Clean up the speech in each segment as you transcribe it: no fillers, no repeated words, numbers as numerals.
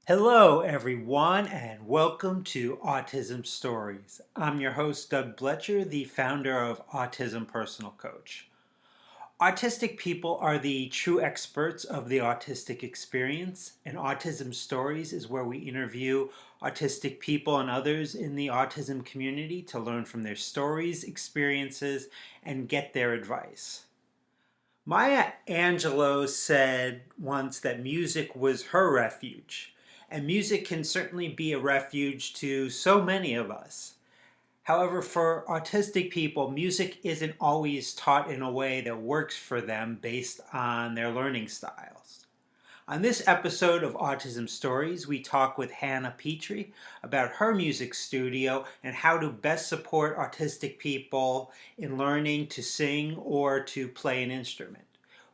Hello, everyone, and welcome to Autism Stories. I'm your host, Doug Bletcher, the founder of Autism Personal Coach. Autistic people are the true experts of the autistic experience, and Autism Stories is where we interview autistic people and others in the autism community to learn from their stories, experiences, and get their advice. Maya Angelou said once that music was her refuge, and music can certainly be a refuge to so many of us. However, for autistic people, music isn't always taught in a way that works for them based on their learning styles. On this episode of Autism Stories, we talk with Hannah Petry about her music studio and how to best support autistic people in learning to sing or to play an instrument.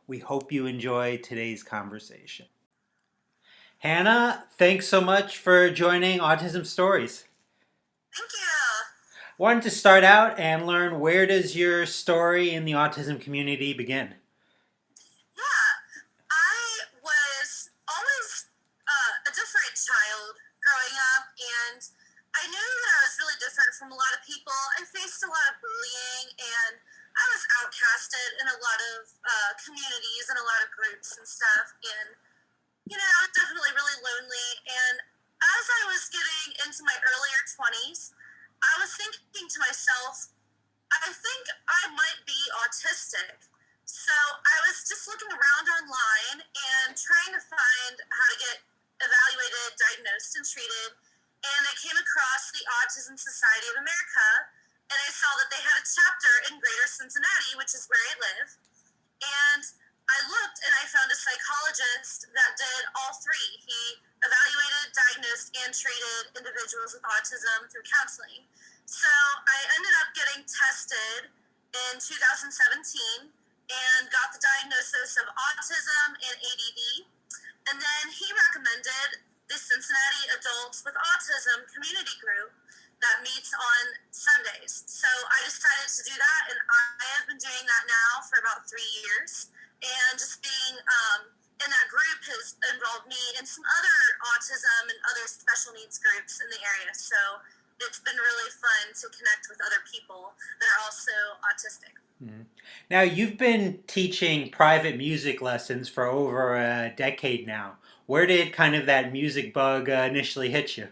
We hope you enjoy today's conversation. Hannah, thanks so much for joining Autism Stories. Thank you. Wanted to start out and learn, where does your story in the autism community begin? Yeah, I was always a different child growing up, and I knew that I was really different from a lot of people. I faced a lot of bullying, and I was outcasted in a lot of communities and a lot of groups and stuff. And, I was definitely really lonely. And as I was getting into my earlier 20s, I was thinking to myself, I think I might be autistic. So I was just looking around online and trying to find how to get evaluated, diagnosed, and treated. And I came across the Autism Society of America, and I saw that they had a chapter in Greater Cincinnati, which is where I live. And I looked and I found a psychologist that did all three. He evaluated, diagnosed, and treated individuals with autism through counseling. So I ended up getting tested in 2017 and got the diagnosis of autism and ADD. And then he recommended the Cincinnati Adults with Autism community group that meets on Sundays. So I decided to do that, and I have been doing that now for about 3 years. And just being in that group has involved me in some other autism and other special needs groups in the area. So it's been really fun to connect with other people that are also autistic. Mhm. Now, you've been teaching private music lessons for over a decade now. Where did kind of that music bug initially hit you?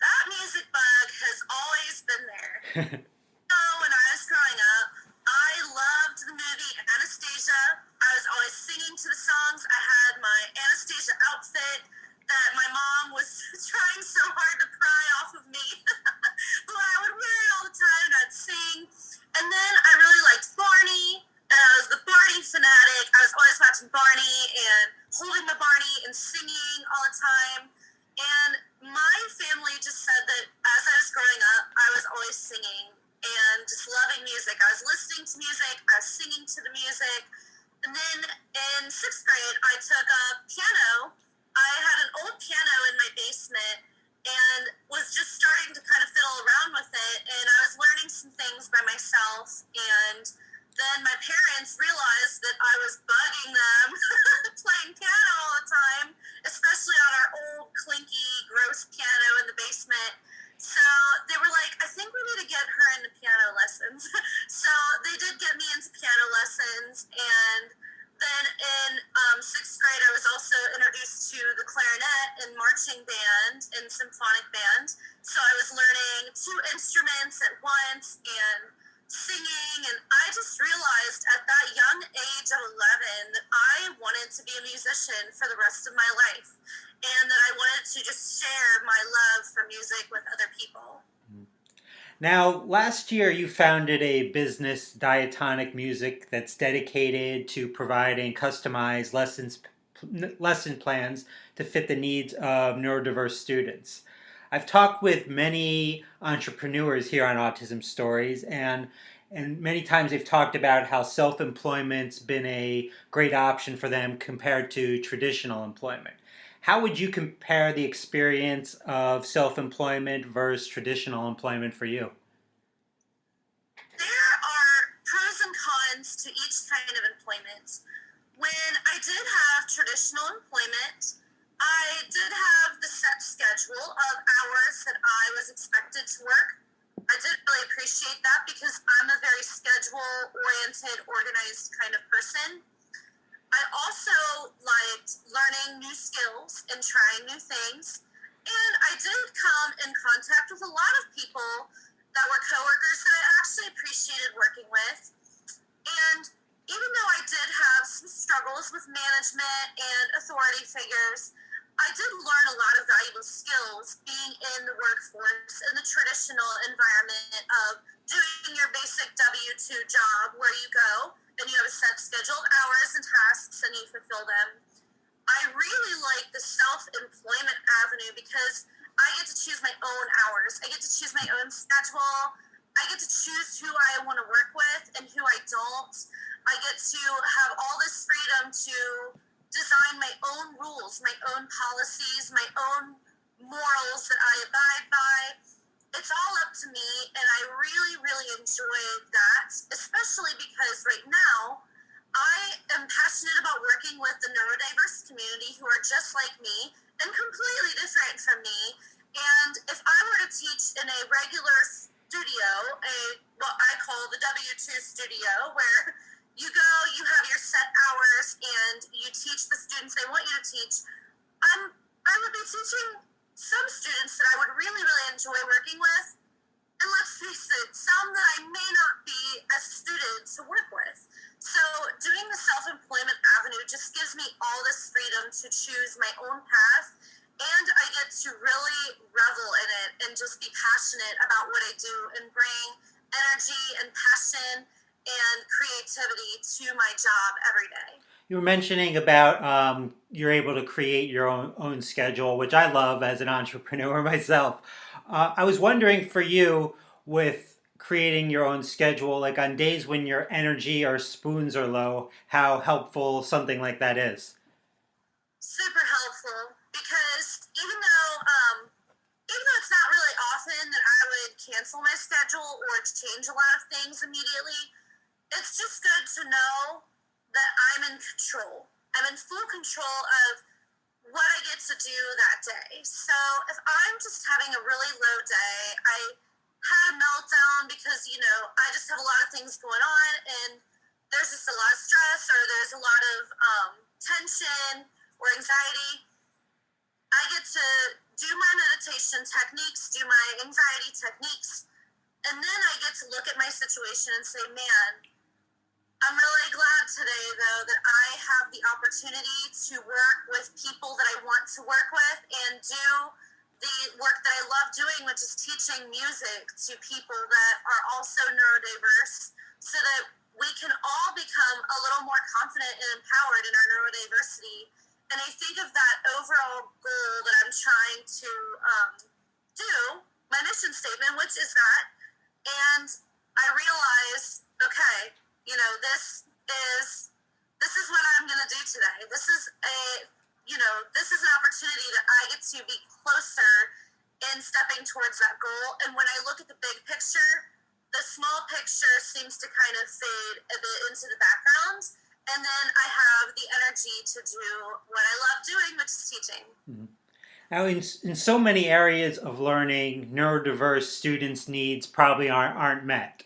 That music bug has always been there. So when I was growing up, I loved the movie Anastasia. I was always singing to the songs. I had my Anastasia outfit that my mom was trying so hard to pry off of me. But I would wear it all the time, and I'd sing. And then I really liked Barney. And I was the Barney fanatic. I was always watching Barney and holding my Barney and singing all the time. And my family just said that as I was growing up, I was always singing and just loving music. I was listening to music, I was singing to the music. And then in sixth grade, I took up piano. I had an old piano in my basement and was just starting to kind of fiddle around with it. And I was learning some things by myself. And then my parents realized that I was bugging them playing piano all the time, especially on our old, clinky, gross piano in the basement. So they were like, I think we need to get her into piano lessons. So they did get me into piano lessons. And then in sixth grade, I was also introduced to the clarinet and marching band and symphonic band. So I was learning two instruments at once and singing, and I just realized at that young age of 11 that I wanted to be a musician for the rest of my life, and that I wanted to just share my love for music with other people. Now, last year you founded a business, Diatonic Music, that's dedicated to providing customized lesson plans to fit the needs of neurodiverse students. I've talked with many entrepreneurs here on Autism Stories, and many times they've talked about how self-employment's been a great option for them compared to traditional employment. How would you compare the experience of self-employment versus traditional employment for you? There are pros and cons to each kind of employment. When I did have traditional employment, I did have the set schedule of hours that I was expected to work. I did really appreciate that because I'm a very schedule-oriented, organized kind of person. I also liked learning new skills and trying new things. And I did come in contact with a lot of people that were coworkers that I actually appreciated working with. And even though I did have some struggles with management and authority figures, I did learn a lot of valuable skills being in the workforce in the traditional environment of doing your basic W-2 job where you go and you have a set scheduled hours and tasks and you fulfill them. I really like the self-employment avenue because I get to choose my own hours. I get to choose my own schedule. I get to choose who I want to work with and who I don't. I get to have all this freedom to design my own rules, my own policies, my own morals that I abide by. It's all up to me, and I really, really enjoy that, especially because right now I am passionate about working with the neurodiverse community who are just like me and completely different from me. And if I were to teach in a regular studio, what I call the W-2 studio, where you go, you have your set hours, and you teach the students they want you to teach, I would be teaching some students that I would really, really enjoy working with. And let's face it, some that I may not be as suited to work with. So doing the self-employment avenue just gives me all this freedom to choose my own path, and I get to really revel in it and just be passionate about what I do and bring energy and passion and creativity to my job every day. You were mentioning about you're able to create your own schedule, which I love as an entrepreneur myself. I was wondering for you, with creating your own schedule, like on days when your energy or spoons are low, how helpful something like that is. Super helpful because even though it's not really often that I would cancel my schedule or change a lot of things immediately, it's just good to know that I'm in control. I'm in full control of what I get to do that day. So if I'm just having a really low day, I had a meltdown because, I just have a lot of things going on and there's just a lot of stress or there's a lot of tension or anxiety. I get to do my meditation techniques, do my anxiety techniques, and then I get to look at my situation and say, man, I'm really glad today, though, that I have the opportunity to work with people that I want to work with and do the work that I love doing, which is teaching music to people that are also neurodiverse so that we can all become a little more confident and empowered in our neurodiversity. And I think of that overall goal that I'm trying to do, my mission statement, which is that, and I realize, okay, this is what I'm going to do today. This is an opportunity that I get to be closer in stepping towards that goal. And when I look at the big picture, the small picture seems to kind of fade a bit into the background. And then I have the energy to do what I love doing, which is teaching. Mhm. Now, in so many areas of learning, neurodiverse students' needs probably aren't met.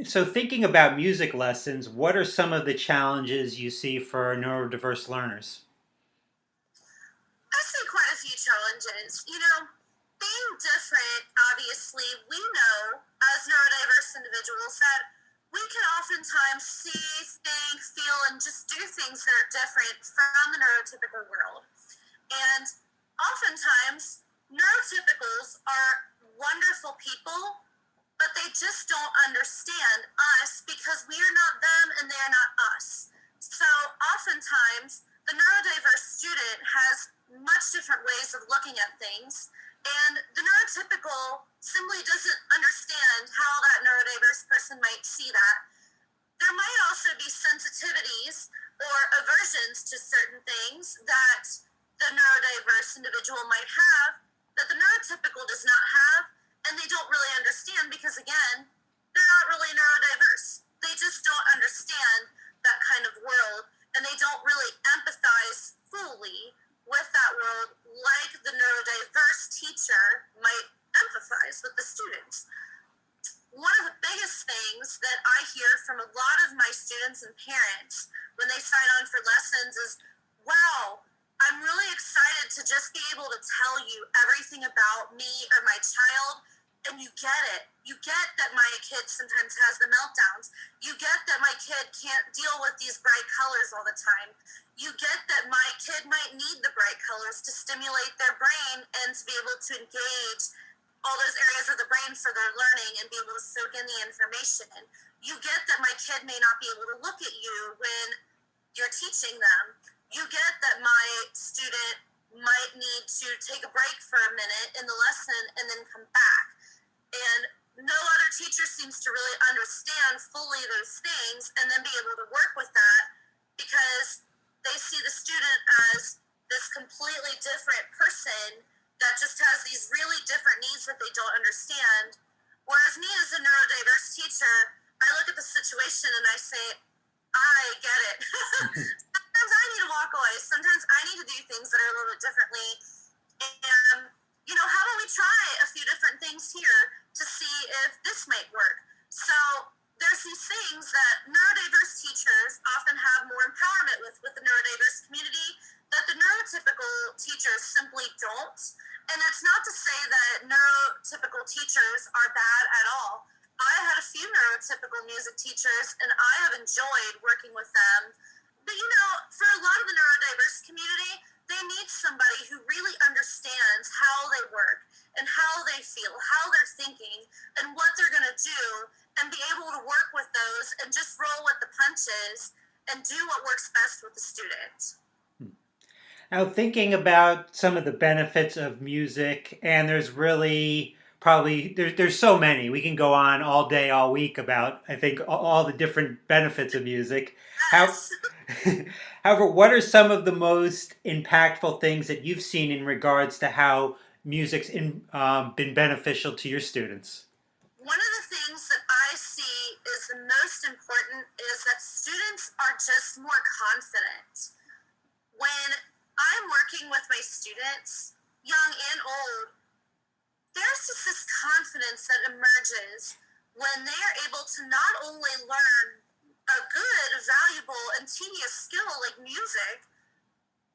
So, thinking about music lessons, what are some of the challenges you see for neurodiverse learners? I see quite a few challenges. Being different, obviously, we know as neurodiverse individuals that we can oftentimes see, think, feel, and just do things that are different from the neurotypical world. And oftentimes, neurotypicals are wonderful people, but they just don't understand us because we are not them and they are not us. So oftentimes, the neurodiverse student has much different ways of looking at things, and the neurotypical simply doesn't understand how that neurodiverse person might see that. There might also be sensitivities or aversions to certain things that the neurodiverse individual might have that the neurotypical does not have, and they don't really understand because, again, they're not really neurodiverse. They just don't understand that kind of world, and they don't really empathize fully with that world from a lot of my students and parents when they sign on for lessons is, wow, I'm really excited to just be able to tell you everything about me or my child. And you get it. You get that my kid sometimes has the meltdowns. You get that my kid can't deal with these bright colors all the time. You get that my kid might need the bright colors to stimulate their brain and to be able to engage all those areas of the brain for their learning and be able to soak in the information. You get that my kid may not be able to look at you when you're teaching them. You get that my student might need to take a break for a minute in the lesson and then come back. And no other teacher seems to really understand fully those things and then be able to work with that because they see the student as this completely different person that just has these really different needs that they don't understand. Whereas me as a neurodiverse teacher, I look at the situation and I say, I get it. Sometimes I need to walk away. Sometimes I need to do things that are a little bit differently. And, how about we try a few different things here to see if this might work? So there's these things that neurodiverse teachers often have more empowerment with the neurodiverse community that the neurotypical teachers simply don't. And that's not to say that neurotypical teachers are bad at all. I had a few neurotypical music teachers, and I have enjoyed working with them. But, for a lot of the neurodiverse community, they need somebody who really understands how they work and how they feel, how they're thinking, and what they're going to do, and be able to work with those and just roll with the punches and do what works best with the student. Now, thinking about some of the benefits of music, and there's really probably there's so many. We can go on all day, all week about I think all the different benefits of music. How, Yes. however, what are some of the most impactful things that you've seen in regards to how been beneficial to your students? One of the things that I see is the most important is that students are just more confident. When I'm working with my students, young and old, there's just this confidence that emerges when they are able to not only learn a good, valuable, and tedious skill like music,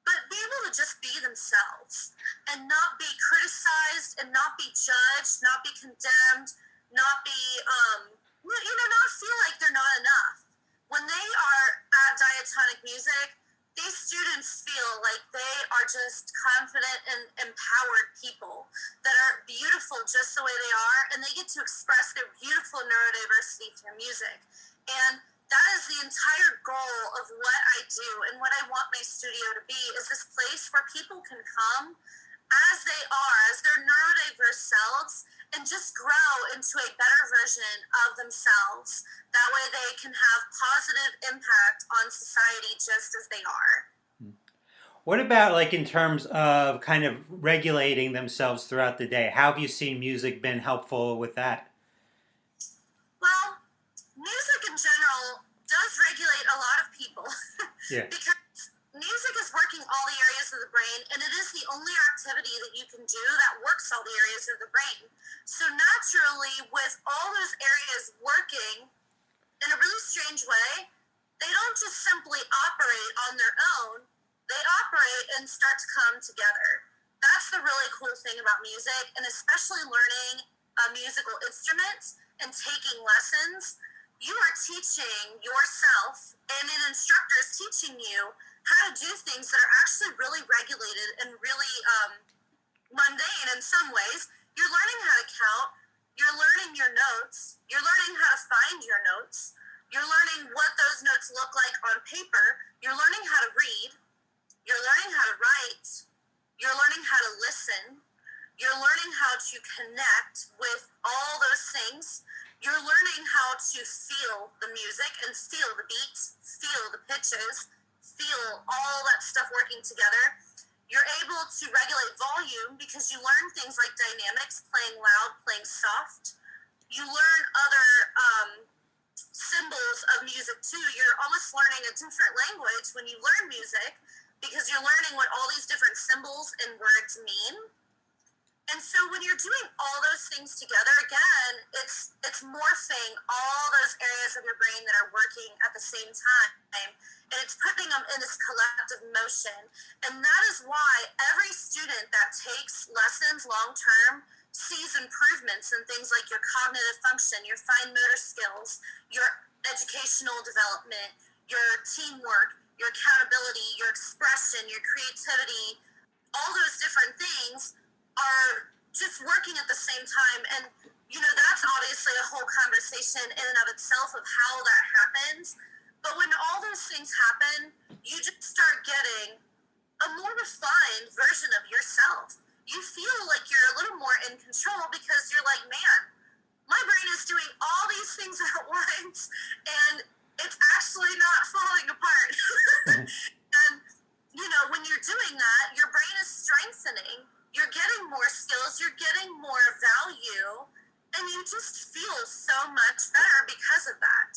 but be able to just be themselves and not be criticized and not be judged, not be condemned, not be, not feel like they're not enough. When they are at diatonic music, these students feel like they are just confident and empowered people that are beautiful just the way they are, and they get to express their beautiful neurodiversity through music. And that is the entire goal of what I do and what I want my studio to be, is this place where people can come as they are, as their neurodiverse selves, and just grow into a better version of themselves. That way they can have positive impact on society just as they are. What about like in terms of kind of regulating themselves throughout the day? How have you seen music been helpful with that? Well, music in general does regulate a lot of people Yeah. because music is working all the areas of the brain, and it is the only activity that you can do that works all the areas of the brain. So naturally, with all those areas working in a really strange way, they don't just simply operate on their own. They operate and start to come together. That's the really cool thing about music, and especially learning a musical instrument and taking lessons. You are teaching yourself, and an instructor is teaching you how to do things that are actually really regulated and really mundane in some ways. You're learning how to count. You're learning your notes. You're learning how to find your notes. You're learning what those notes look like on paper. You're learning how to read. You're learning how to write. You're learning how to listen. You're learning how to connect with all those things. You're learning how to feel the music and feel the beats, feel the pitches, feel all that stuff working together. You're able to regulate volume because you learn things like dynamics, playing loud, playing soft. You learn other symbols of music too. You're almost learning a different language when you learn music because you're learning what all these different symbols and words mean. And so when you're doing all those things together, again, it's morphing all those areas of your brain that are working at the same time, and it's putting them in this collective motion. And that is why every student that takes lessons long term sees improvements in things like your cognitive function, your fine motor skills, your educational development, your teamwork, your accountability, your expression, your creativity, all those different things are just working at the same time. And, that's obviously a whole conversation in and of itself of how that happens. But when all those things happen, you just start getting a more refined version of yourself. You feel like you're a little more in control because you're like, man, my brain is doing all these things at once and it's actually not falling apart. And when you're doing that, your brain is strengthening, you're getting more skills, you're getting more value, and you just feel so much better because of that.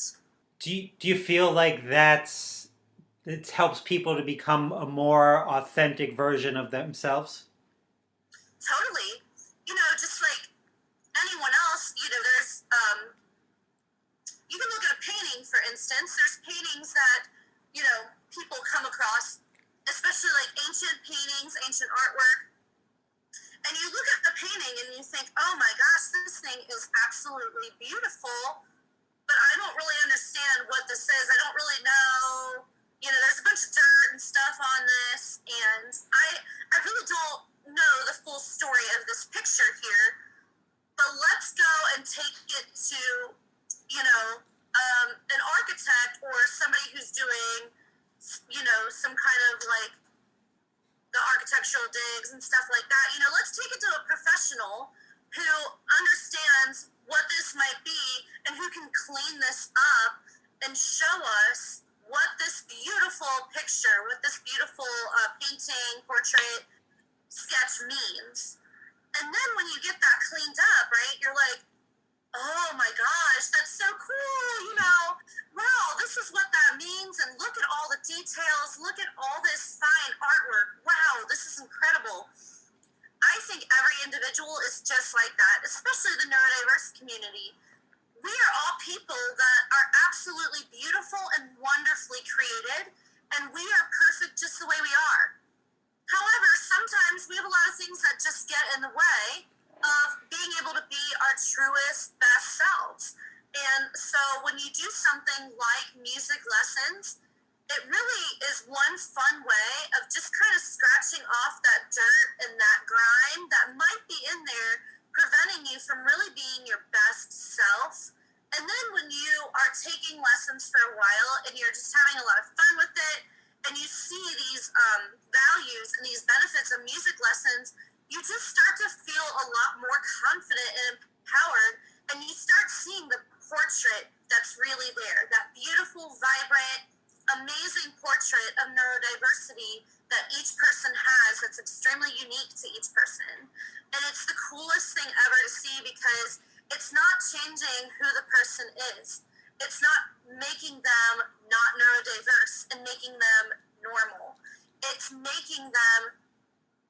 Do you feel like it helps people to become a more authentic version of themselves? Totally. Just like anyone else, you can look at a painting, for instance. There's paintings that, people come across, especially like ancient paintings, ancient artwork, and you look at the painting and you think, oh my gosh, this thing is absolutely beautiful, but I don't really understand what this is. I don't really know. There's a bunch of dirt and stuff on this, and I really don't know the full story of this picture here. But let's go and take it to, an architect or somebody who's doing, some kind of like the architectural digs and stuff like that. Let's take it to a professional who understands what this might be and who can clean this up and show us what this beautiful picture, what this beautiful painting, portrait, sketch means. And then when you get that cleaned up, right, you're like, oh my gosh, that's so cool, wow, this is what that means, and look at all the details, look at all this fine artwork, wow, this is incredible. I think every individual is just like that, especially the neurodiverse community. We are all people that are absolutely beautiful and wonderfully created, and we are perfect just the way we are. However, sometimes we have a lot of things that just get in the way of being able to be our truest, best selves. And so when you do something like music lessons, it really is one fun way of just kind of scratching off that dirt and that grime that might be in there, preventing you from really being your best self. And then when you are taking lessons for a while and you're just having a lot of fun with it, and you see these values and these benefits of music lessons, you just start to feel a lot more confident and empowered, and you start seeing the portrait that's really there, that beautiful, vibrant, amazing portrait of neurodiversity that each person has that's extremely unique to each person. And it's the coolest thing ever to see because it's not changing who the person is. It's not making them not neurodiverse and making them normal. It's making them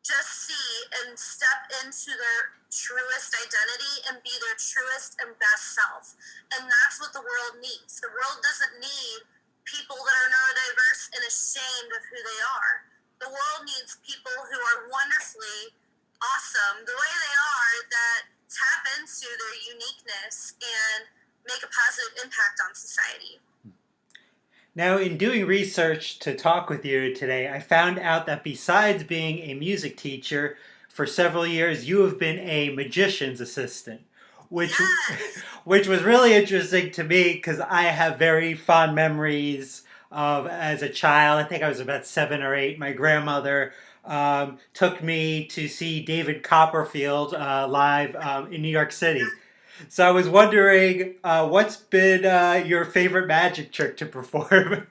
just see and step into their truest identity and be their truest and best self. And that's what the world needs. The world doesn't need people that are neurodiverse and ashamed of who they are. The world needs people who are wonderfully awesome the way they are, that tap into their uniqueness and make a positive impact on society. Now, in doing research to talk with you today, I found out that besides being a music teacher, for several years you have been a magician's assistant, which Yes. which was really interesting to me because I have very fond memories of as a child. I think I was about 7 or 8. My grandmother took me to see David Copperfield live in New York City. So I was wondering, what's been your favorite magic trick to perform?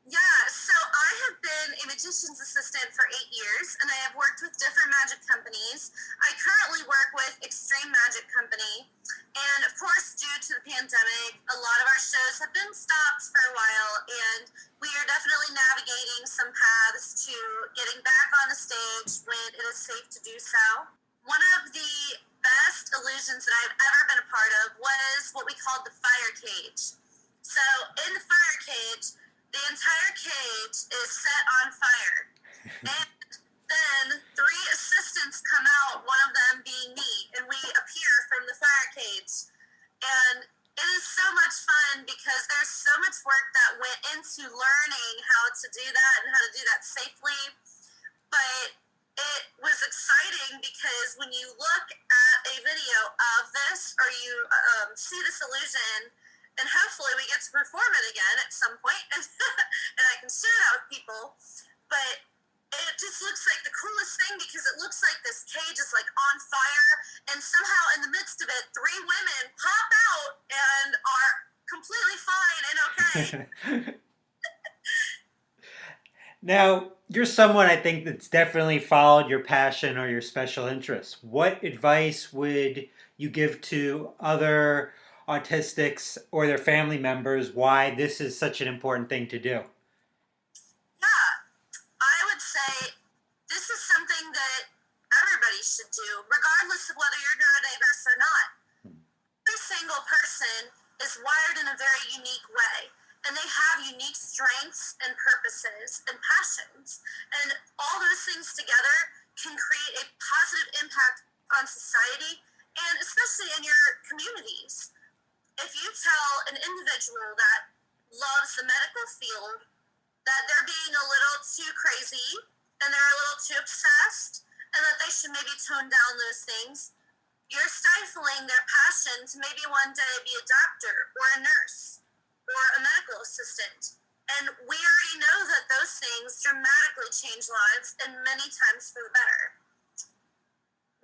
Yeah, so I have been a magician's assistant for 8 years, and I have worked with different magic companies. I currently work with Extreme Magic Company, and of course, due to the pandemic, a lot of our shows have been stopped for a while, and we are definitely navigating some paths to getting back on the stage when it is safe to do so. One of the best illusions that I've ever been a part of was what we called the fire cage. So in the fire cage, the entire cage is set on fire. And then three assistants come out, one of them being me, and we appear from the fire cage. And it is so much fun because there's so much work that went into learning how to do that and how to do that safely. But it was exciting because when you look at a video of this or you see this illusion, and hopefully we get to perform it again at some point and I can share that with people, but it just looks like the coolest thing because it looks like this cage is like on fire, and somehow in the midst of it, three women pop out and are completely fine and okay. Now, you're someone I think that's definitely followed your passion or your special interests. What advice would you give to other autistics or their family members why this is such an important thing to do? Yeah, I would say this is something that everybody should do, regardless of whether you're neurodiverse or not. Every single person is wired in a very unique way, and they have unique strengths and purposes and passions. And all those things together can create a positive impact on society and especially in your communities. If you tell an individual that loves the medical field that they're being a little too crazy and they're a little too obsessed and that they should maybe tone down those things, you're stifling their passion to maybe one day be a doctor or a nurse or a medical assistant. And we already know that those things dramatically change lives and many times for the better.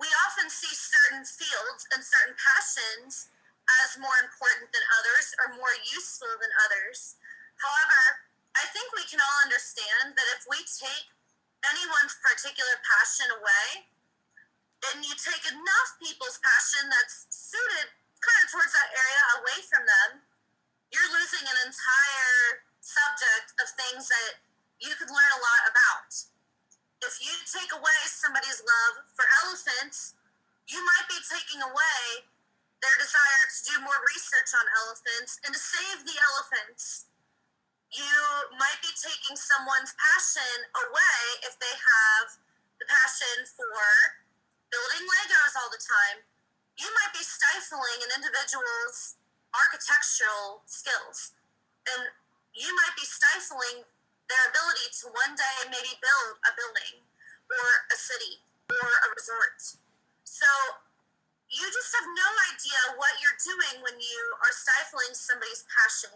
We often see certain fields and certain passions as more important than others or more useful than others. However, I think we can all understand that if we take anyone's particular passion away, and you take enough people's passion that's suited kind of towards that area away from them, you're losing an entire subject of things that you could learn a lot about. If you take away somebody's love for elephants, you might be taking away their desire to do more research on elephants and to save the elephants. You might be taking someone's passion away if they have the passion for building Legos all the time. You might be stifling an individual's architectural skills, and you might be stifling their ability to one day maybe build a building or a city or a resort. So you just have no idea what you're doing when you are stifling somebody's passion.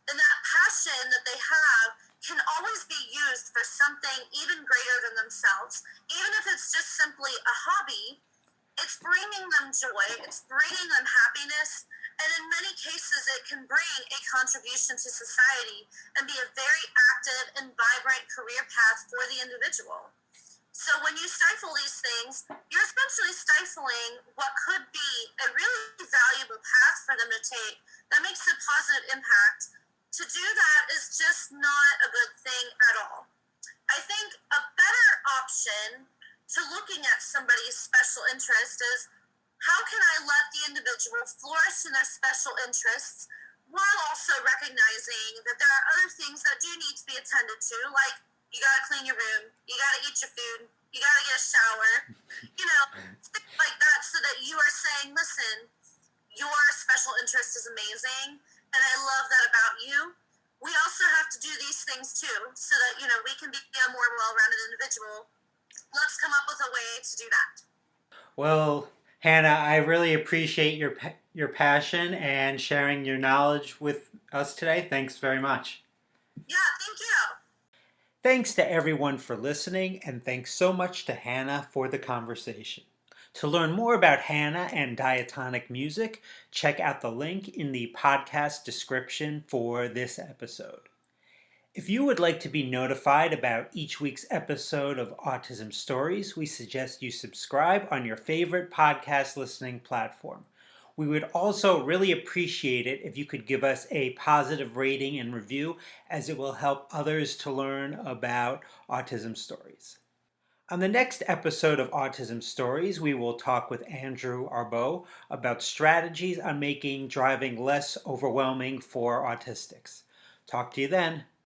And that passion that they have can always be used for something even greater than themselves. Even if it's just simply a hobby, it's bringing them joy, it's bringing them happiness, and in many cases it can bring a contribution to society and be a very active and vibrant career path for the individual. So when you stifle these things, you're essentially stifling what could be a really valuable path for them to take that makes a positive impact. To do that is just not a good thing at all. I think a better option to looking at somebody's special interest is, how can I let the individual flourish in their special interests while also recognizing that there are other things that do need to be attended to, like you got to clean your room, you got to eat your food, you got to get a shower, things like that, so that you are saying, listen, your special interest is amazing, and I love that about you. We also have to do these things too, so that, we can be a more well-rounded individual. Let's come up with a way to do that. Well, Hannah, I really appreciate your passion and sharing your knowledge with us today. Thanks very much. Yeah, thank you. Thanks to everyone for listening, and thanks so much to Hannah for the conversation. To learn more about Hannah and diatonic music, check out the link in the podcast description for this episode. If you would like to be notified about each week's episode of Autism Stories, we suggest you subscribe on your favorite podcast listening platform. We would also really appreciate it if you could give us a positive rating and review, as it will help others to learn about autism stories. On the next episode of Autism Stories, we will talk with Andrew Arbeau about strategies on making driving less overwhelming for autistics. Talk to you then.